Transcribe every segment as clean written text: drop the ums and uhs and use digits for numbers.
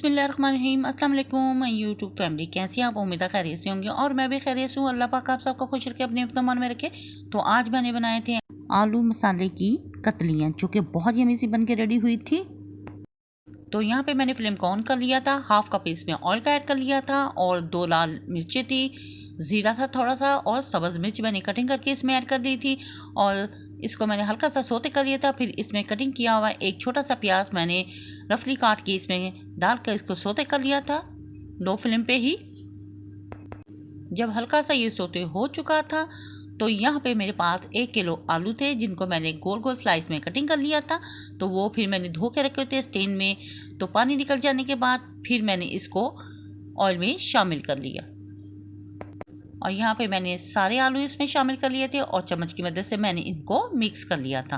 बिस्मिल्लाहिर्रहमानिर्रहीम। अस्सलाम वालेकुम यूट्यूब फैमिली, कैसी आप? उम्मीद है खैरियत से होंगे और मैं भी खैरियत से हूँ। अल्लाह पाक आप सबको खुश रखे, अपने ईमान में रखे। तो आज मैंने बनाए थे आलू मसाले की कतलियाँ, जो कि बहुत यमी सी बन के रेडी हुई थी। तो यहाँ पे मैंने फ्लेम को ऑन कर लिया था, हाफ कप इसमें ऑयल का ऐड कर लिया था और 2 लाल मिर्चें थी, ज़ीरा था थोड़ा सा और सब्ज़ मिर्च मैंने कटिंग करके इसमें ऐड कर दी थी और इसको मैंने हल्का सा सोते कर लिया था। फिर इसमें कटिंग किया हुआ एक छोटा सा प्याज मैंने रफली काट के इसमें डालकर इसको सोते कर लिया था लो फ्लेम पे ही। जब हल्का सा ये सोते हो चुका था तो यहाँ पे मेरे पास 1 किलो आलू थे, जिनको मैंने गोल गोल स्लाइस में कटिंग कर लिया था। तो वो फिर मैंने धो के रखे थे स्टेन में। तो पानी निकल जाने के बाद फिर मैंने इसको ऑयल में शामिल कर लिया और यहाँ पे मैंने सारे आलू इसमें शामिल कर लिए थे और चम्मच की मदद से मैंने इनको मिक्स कर लिया था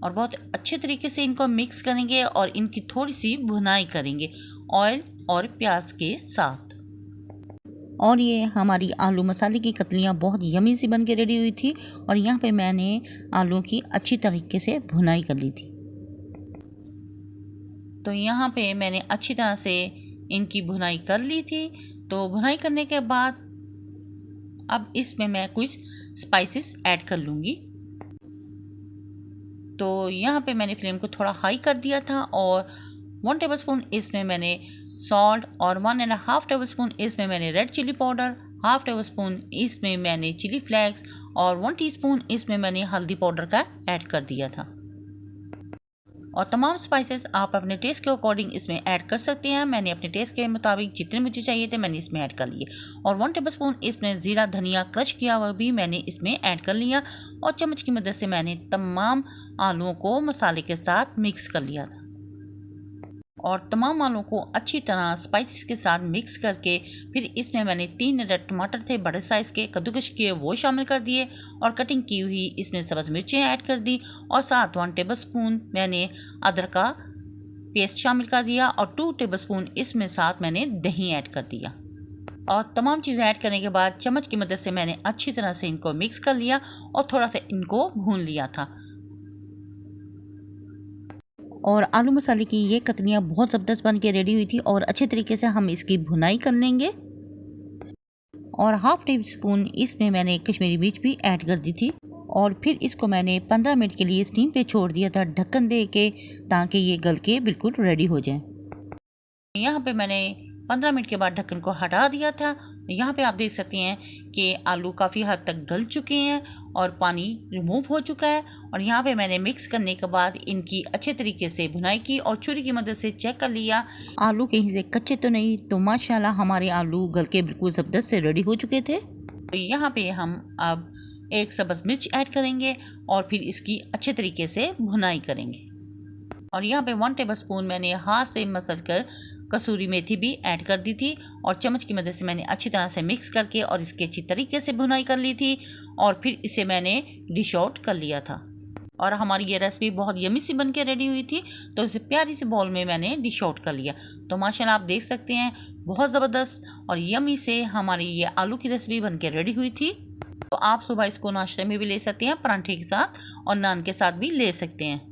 और बहुत अच्छे तरीके से इनको मिक्स करेंगे और इनकी थोड़ी सी भुनाई करेंगे ऑयल और प्याज के साथ। और ये हमारी आलू मसाले की कतलियाँ बहुत यमी सी बन के रेडी हुई थी और यहाँ पे मैंने आलू की अच्छी तरीके से भुनाई कर ली थी। तो यहाँ पे मैंने अच्छी तरह से इनकी भुनाई कर ली थी। तो भुनाई करने के बाद अब इसमें मैं कुछ स्पाइसेस ऐड कर लूँगी। तो यहाँ पे मैंने फ्लेम को थोड़ा हाई कर दिया था और 1 टेबलस्पून इसमें मैंने सॉल्ट और 1.5 टेबलस्पून इसमें मैंने red chilli powder, half tablespoon इसमें मैंने चिली फ्लेक्स और 1 टीस्पून इसमें मैंने हल्दी पाउडर का ऐड कर दिया था। और तमाम स्पाइसेस आप अपने टेस्ट के अकॉर्डिंग इसमें ऐड कर सकते हैं। मैंने अपने टेस्ट के मुताबिक जितने मुझे चाहिए थे मैंने इसमें ऐड कर लिए और 1 टेबलस्पून इसमें ज़ीरा धनिया क्रश किया हुआ भी मैंने इसमें ऐड कर लिया और चम्मच की मदद से मैंने तमाम आलूओं को मसाले के साथ मिक्स कर लिया था और तमाम आलूओं को अच्छी तरह स्पाइसेस के साथ मिक्स करके फिर इसमें मैंने 3 रेड टमाटर थे बड़े साइज़ के कद्दूकश किए, वो शामिल कर दिए और कटिंग की हुई इसमें सब्ज़ मिर्चें ऐड कर दी और साथ 1 टेबलस्पून मैंने अदरक का पेस्ट शामिल कर दिया और 2 टेबलस्पून इसमें साथ मैंने दही ऐड कर दिया और तमाम चीज़ें ऐड करने के बाद चम्मच की मदद से मैंने अच्छी तरह से इनको मिक्स कर लिया और थोड़ा सा इनको भून लिया था। और आलू मसाले की ये कतलियाँ बहुत ज़बरदस्त बन के रेडी हुई थी और अच्छे तरीके से हम इसकी भुनाई कर लेंगे और हाफ टीस्पून इसमें मैंने कश्मीरी मिर्च भी ऐड कर दी थी और फिर इसको मैंने 15 मिनट के लिए स्टीम पे छोड़ दिया था ढक्कन दे के, ताकि ये गल के बिल्कुल रेडी हो जाए। यहाँ पे मैंने 15 मिनट के बाद ढक्कन को हटा दिया था। यहाँ पे आप देख सकते हैं कि आलू काफ़ी हद तक गल चुके हैं और पानी रिमूव हो चुका है और यहाँ पे मैंने मिक्स करने के बाद इनकी अच्छे तरीके से भुनाई की और छुरी की मदद से चेक कर लिया आलू कहीं से कच्चे तो नहीं। तो माशाल्लाह हमारे आलू गल के बिल्कुल ज़बरदस्त से रेडी हो चुके थे। तो यहाँ पे हम अब एक सब्ज़ मिर्च ऐड करेंगे और फिर इसकी अच्छे तरीके से भुनाई करेंगे और यहाँ पे 1 टेबलस्पून मैंने हाथ से मसल कर कसूरी मेथी भी ऐड कर दी थी और चम्मच की मदद से मैंने अच्छी तरह से मिक्स करके और इसकी अच्छी तरीके से भुनाई कर ली थी और फिर इसे मैंने डिश आउट कर लिया था और हमारी ये रेसिपी बहुत यमी सी बन के रेडी हुई थी। तो इसे प्यारी सी बॉल में मैंने डिश आउट कर लिया। तो माशाल्लाह आप देख सकते हैं बहुत ज़बरदस्त और यमी से हमारी ये आलू की रेसिपी बन के रेडी हुई थी। तो आप सुबह इसको नाश्ते में भी ले सकते हैं, पराठे के साथ और नान के साथ भी ले सकते हैं।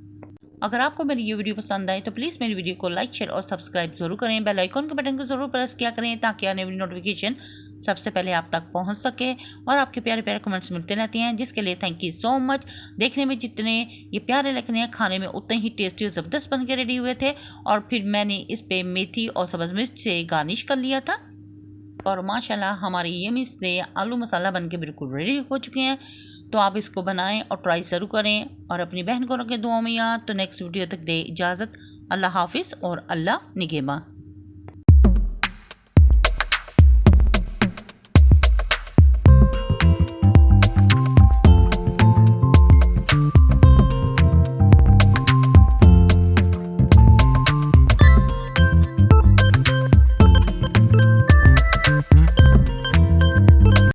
अगर आपको मेरी ये वीडियो पसंद आए तो प्लीज़ मेरी वीडियो को लाइक शेयर और सब्सक्राइब जरूर करें। बेल आइकन के बटन को ज़रूर प्रेस किया करें ताकि आने वाली नोटिफिकेशन सबसे पहले आप तक पहुंच सके और आपके प्यारे प्यारे कमेंट्स मिलते रहते हैं, जिसके लिए थैंक यू सो मच। देखने में जितने ये प्यारे लगने हैं, खाने में उतने ही टेस्टी और ज़बरदस्त बन के रेडी हुए थे और फिर मैंने इस पर मेथी और सब्ज़ मिर्च से गार्निश कर लिया था और माशाल्लाह हमारी यमी से आलू मसाला बन के बिल्कुल रेडी हो चुके हैं। तो आप इसको बनाएं और ट्राई ज़रूर करें और अपनी बहन को रखें दुआ में याद। तो नेक्स्ट वीडियो तक दे इजाज़त। अल्लाह हाफिज़ और अल्लाह निगहबान।